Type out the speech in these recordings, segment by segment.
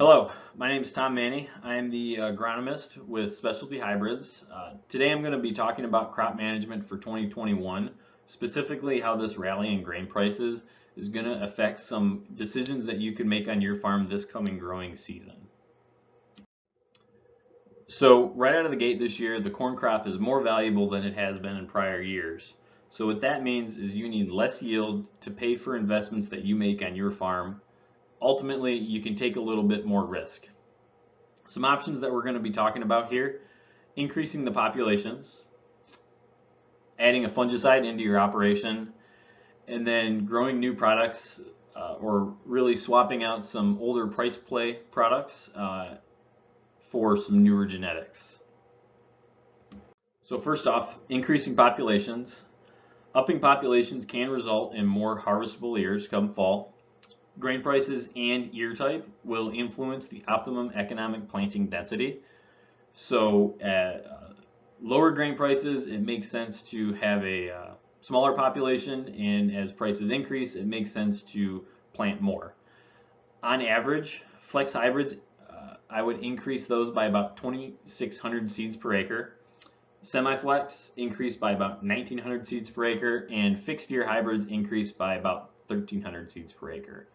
Hello, my name is Tom Manney. I am the agronomist with Specialty Hybrids. Today I'm going to be talking about crop management for 2021, specifically how this rally in grain prices is going to affect some decisions that you can make on your farm this coming growing season. So right out of the gate this year, the corn crop is more valuable than it has been in prior years. So what that means is you need less yield to pay for investments that you make on your farm. Ultimately, you can take a little bit more risk. Some options that we're going to be talking about here: increasing the populations, adding a fungicide into your operation, and then growing new products or really swapping out some older price play products for some newer genetics. So first off, increasing populations. Upping populations can result in more harvestable ears come fall. Grain prices and ear type will influence the optimum economic planting density. So at lower grain prices, it makes sense to have a smaller population, and as prices increase, it makes sense to plant more. On average, flex hybrids, I would increase those by about 2,600 seeds per acre. Semi-flex increase by about 1,900 seeds per acre, and fixed ear hybrids increase by about 1,300 seeds per acre.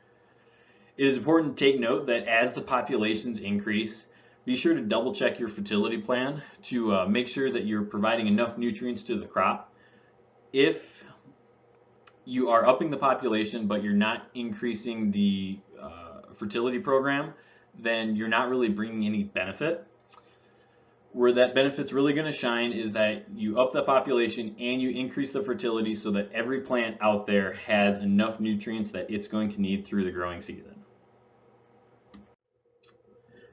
It is important to take note that as the populations increase, be sure to double check your fertility plan to make sure that you're providing enough nutrients to the crop. If you are upping the population but you're not increasing the fertility program, then you're not really bringing any benefit. Where that benefit's really going to shine is that you up the population and you increase the fertility so that every plant out there has enough nutrients that it's going to need through the growing season.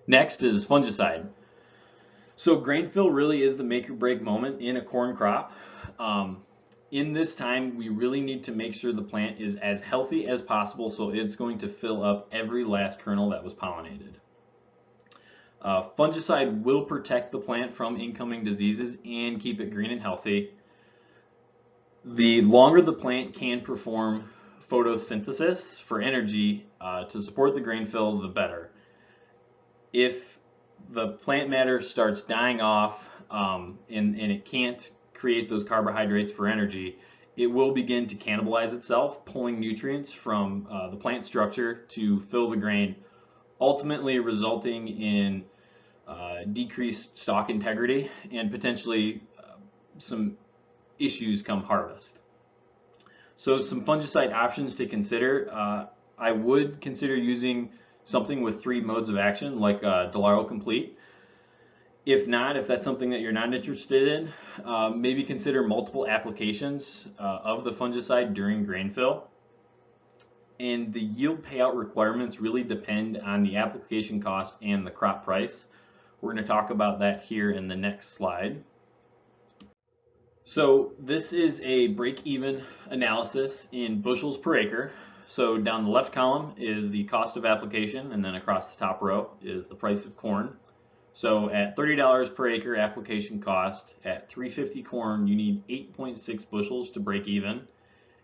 Next is fungicide. So grain fill really is the make or break moment in a corn crop. In this time, we really need to make sure the plant is as healthy as possible so it's going to fill up every last kernel that was pollinated. Fungicide will protect the plant from incoming diseases and keep it green and healthy. The longer the plant can perform photosynthesis for energy to support the grain fill, the better. If the plant matter starts dying off and it can't create those carbohydrates for energy, it will begin to cannibalize itself, pulling nutrients from the plant structure to fill the grain, ultimately resulting in decreased stalk integrity and potentially some issues come harvest. So some fungicide options to consider. I would consider using something with 3 modes of action like Delaro Complete. If not, if that's something that you're not interested in, maybe consider multiple applications of the fungicide during grain fill. And the yield payout requirements really depend on the application cost and the crop price. We're going to talk about that here in the next slide. So this is a break-even analysis in bushels per acre. So down the left column is the cost of application, and then across the top row is the price of corn. So at $30 per acre application cost, at $3.50 corn, you need 8.6 bushels to break even.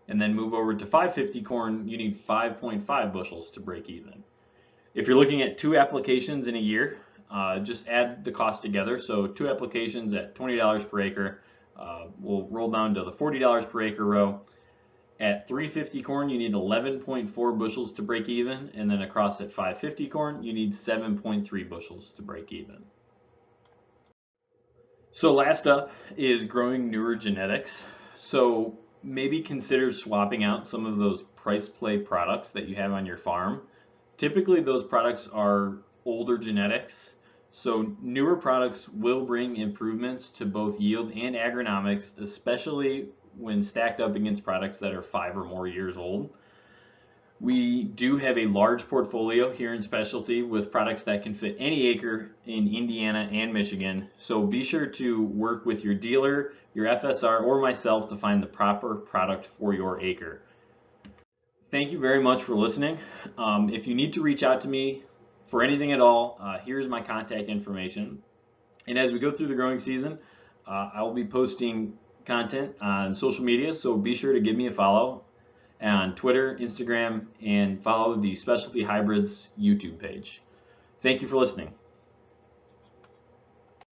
And then move over to $5.50 corn, you need 5.5 bushels to break even. If you're looking at 2 applications in a year, just add the cost together. So 2 applications at $20 per acre will roll down to the $40 per acre row. At $3.50 corn, you need 11.4 bushels to break even, and then across at $5.50 corn, you need 7.3 bushels to break even. So last up is growing newer genetics. So maybe consider swapping out some of those price play products that you have on your farm. Typically, those products are older genetics. So newer products will bring improvements to both yield and agronomics, especially when stacked up against products that are 5 or more years old. We do have a large portfolio here in Specialty with products that can fit any acre in Indiana and Michigan. So be sure to work with your dealer, your FSR, or myself to find the proper product for your acre. Thank you very much for listening. If you need to reach out to me for anything at all, here's my contact information. And as we go through the growing season, I will be posting content on social media, so be sure to give me a follow on Twitter, Instagram, and follow the Specialty Hybrids YouTube page. Thank you for listening.